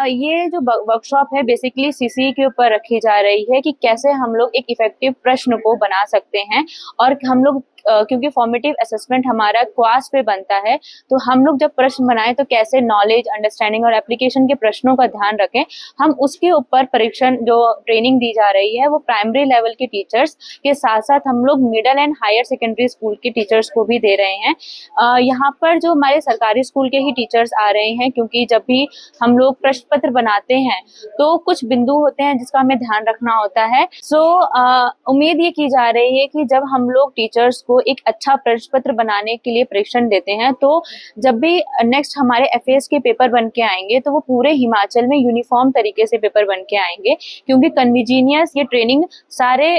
ये जो वर्कशॉप है बेसिकली सीसी के ऊपर रखी जा रही है कि कैसे हम लोग एक इफेक्टिव प्रश्न को बना सकते हैं और हम लोग क्योंकि फॉर्मेटिव असेसमेंट हमारा क्वास पे बनता है, तो हम लोग जब प्रश्न बनाएं तो कैसे नॉलेज, अंडरस्टैंडिंग और एप्लीकेशन के प्रश्नों का ध्यान रखें। हम उसके ऊपर परीक्षण जो ट्रेनिंग दी जा रही है वो प्राइमरी लेवल के टीचर्स के साथ साथ हम लोग middle and higher secondary school के टीचर्स को भी दे रहे हैं। यहाँ पर जो हमारे सरकारी स्कूल के ही टीचर्स आ रहे हैं, क्योंकि जब भी हम लोग प्रश्न पत्र बनाते हैं तो कुछ बिंदु होते हैं जिसका हमें ध्यान रखना होता है। उम्मीद ये की जा रही है कि जब हम लोग टीचर्स को एक अच्छा प्रश्न पत्र बनाने के लिए प्रशिक्षण देते हैं, तो जब भी नेक्स्ट हमारे एफएस के पेपर बन के आएंगे तो वो पूरे हिमाचल में यूनिफॉर्म तरीके से पेपर बन के आएंगे, क्योंकि कन्वीजीनियस ये ट्रेनिंग सारे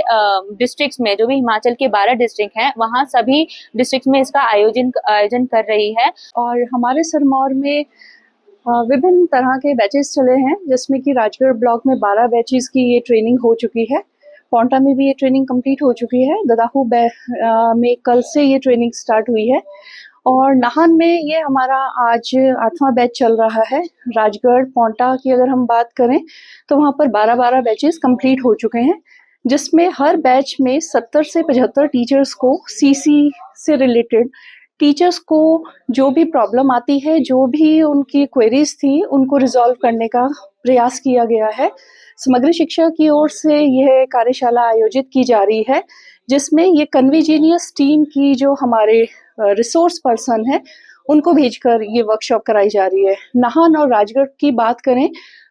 डिस्ट्रिक्ट्स में, जो भी हिमाचल के 12 डिस्ट्रिक्ट हैं वहाँ सभी डिस्ट्रिक्ट में इसका आयोजन कर रही है। और हमारे सिरमौर में विभिन्न तरह के बैचेस चले हैं, जिसमें कि राजगढ़ ब्लॉक में 12 बैचेस की ये ट्रेनिंग हो चुकी है। पोंटा में भी ये ट्रेनिंग कंप्लीट हो चुकी है। ददाहू में कल से ये ट्रेनिंग स्टार्ट हुई है और नाहन में ये हमारा आज 8वां बैच चल रहा है। राजगढ़, पोंटा की अगर हम बात करें तो वहाँ पर 12-12 बैचेस कंप्लीट हो चुके हैं, जिसमें हर बैच में 70 से 75 टीचर्स को सीसी से रिलेटेड टीचर्स को जो भी प्रॉब्लम आती है, जो भी उनकी क्वेरीज थी, उनको रिजॉल्व करने का प्रयास किया गया है। समग्र शिक्षा की ओर से यह कार्यशाला आयोजित की जा रही है, जिसमें ये कन्वीजीनियस टीम की जो हमारे रिसोर्स पर्सन है उनको भेजकर ये वर्कशॉप कराई जा रही है। नाहन और राजगढ़ की बात करें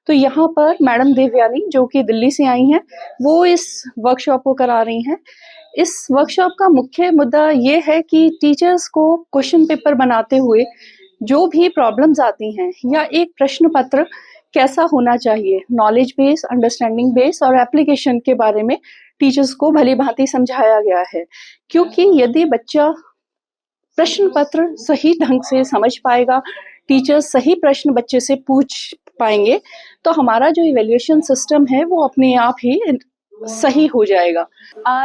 तो यहाँ पर मैडम देवयानी, जो कि दिल्ली से आई हैं, वो इस वर्कशॉप को करा रही हैं। इस वर्कशॉप का मुख्य मुद्दा ये है कि टीचर्स को क्वेश्चन पेपर बनाते हुए जो भी प्रॉब्लम्स आती हैं या एक प्रश्न पत्र कैसा होना चाहिए, नॉलेज बेस, अंडरस्टैंडिंग बेस और एप्लीकेशन के बारे में टीचर्स को भली भांति समझाया गया है। क्योंकि यदि बच्चा प्रश्न पत्र सही ढंग से समझ पाएगा, टीचर सही प्रश्न बच्चे से पूछ पाएंगे, तो हमारा जो इवैल्यूएशन सिस्टम है वो अपने आप ही सही हो जाएगा।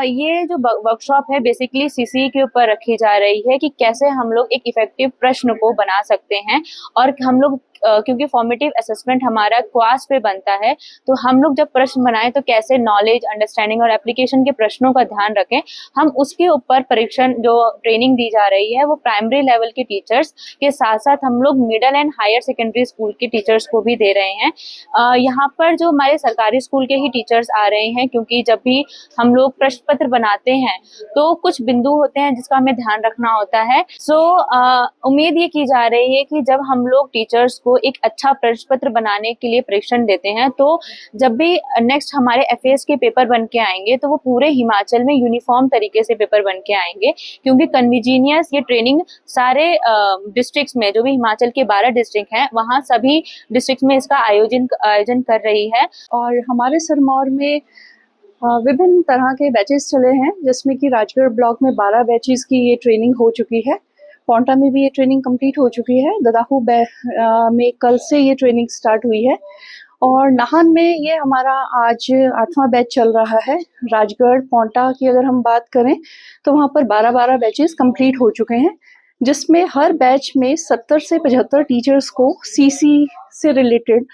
ये जो वर्कशॉप है बेसिकली सीसी के ऊपर रखी जा रही है कि कैसे हम लोग एक इफेक्टिव प्रश्न को बना सकते हैं और हम लोग क्योंकि फॉर्मेटिव असेसमेंट हमारा क्वास पे बनता है, तो हम लोग जब प्रश्न बनाएं तो कैसे नॉलेज, अंडरस्टैंडिंग और एप्लीकेशन के प्रश्नों का ध्यान रखें। हम उसके ऊपर परीक्षण जो ट्रेनिंग दी जा रही है वो प्राइमरी लेवल के टीचर्स के साथ साथ हम लोग middle and higher secondary school के टीचर्स को भी दे रहे हैं। यहाँ पर जो हमारे सरकारी स्कूल के ही टीचर्स आ रहे हैं, क्योंकि जब भी हम लोग प्रश्न पत्र बनाते हैं तो कुछ बिंदु होते हैं जिसका हमें ध्यान रखना होता है। उम्मीद ये की जा रही है कि जब हम लोग टीचर्स को एक अच्छा प्रश्न पत्र बनाने के लिए प्रशिक्षण देते हैं, तो जब भी नेक्स्ट हमारे एफएस के पेपर बन के आएंगे तो वो पूरे हिमाचल में यूनिफॉर्म तरीके से पेपर बन के आएंगे, क्योंकि कन्वीजीनियस ये ट्रेनिंग सारे डिस्ट्रिक्ट्स में, जो भी हिमाचल के 12 डिस्ट्रिक्ट हैं वहाँ सभी डिस्ट्रिक्ट में इसका आयोजन कर रही है। और हमारे सिरमौर में विभिन्न तरह के बैचेस चले हैं, जिसमें कि राजगढ़ ब्लॉक में 12 बैचेस की ये ट्रेनिंग हो चुकी है। पोंटा में भी ये ट्रेनिंग कंप्लीट हो चुकी है। ददाहू में कल से ये ट्रेनिंग स्टार्ट हुई है और नाहन में ये हमारा आज 8वां बैच चल रहा है। राजगढ़, पोंटा की अगर हम बात करें तो वहाँ पर 12-12 बैचेस कंप्लीट हो चुके हैं, जिसमें हर बैच में 70 से 75 टीचर्स को सीसी से रिलेटेड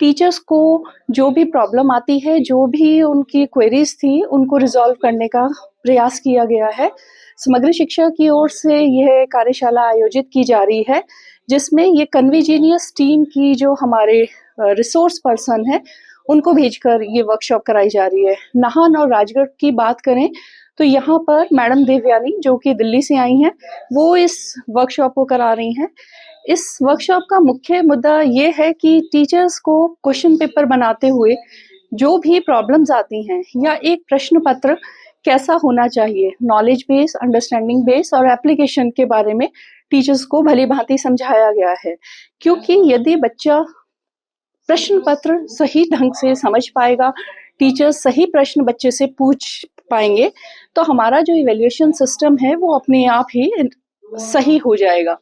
टीचर्स को जो भी प्रॉब्लम आती है, जो भी उनकी क्वेरीज थी, उनको रिजॉल्व करने का प्रयास किया गया है। समग्र शिक्षा की ओर से यह कार्यशाला आयोजित की जा रही है, जिसमें ये कन्वीजीनियस टीम की जो हमारे रिसोर्स पर्सन है उनको भेजकर ये वर्कशॉप कराई जा रही है। नाहन और राजगढ़ की बात करें तो यहाँ पर मैडम देवयानी, जो कि दिल्ली से आई हैं, वो इस वर्कशॉप को करा रही हैं। इस वर्कशॉप का मुख्य मुद्दा ये है कि टीचर्स को क्वेश्चन पेपर बनाते हुए जो भी प्रॉब्लम्स आती हैं या एक प्रश्न पत्र कैसा होना चाहिए, नॉलेज बेस, अंडरस्टैंडिंग बेस और एप्लीकेशन के बारे में टीचर्स को भली भांति समझाया गया है। क्योंकि यदि बच्चा प्रश्न पत्र सही ढंग से समझ पाएगा, टीचर सही प्रश्न बच्चे से पूछ पाएंगे, तो हमारा जो इवैल्यूएशन सिस्टम है वो अपने आप ही सही हो जाएगा।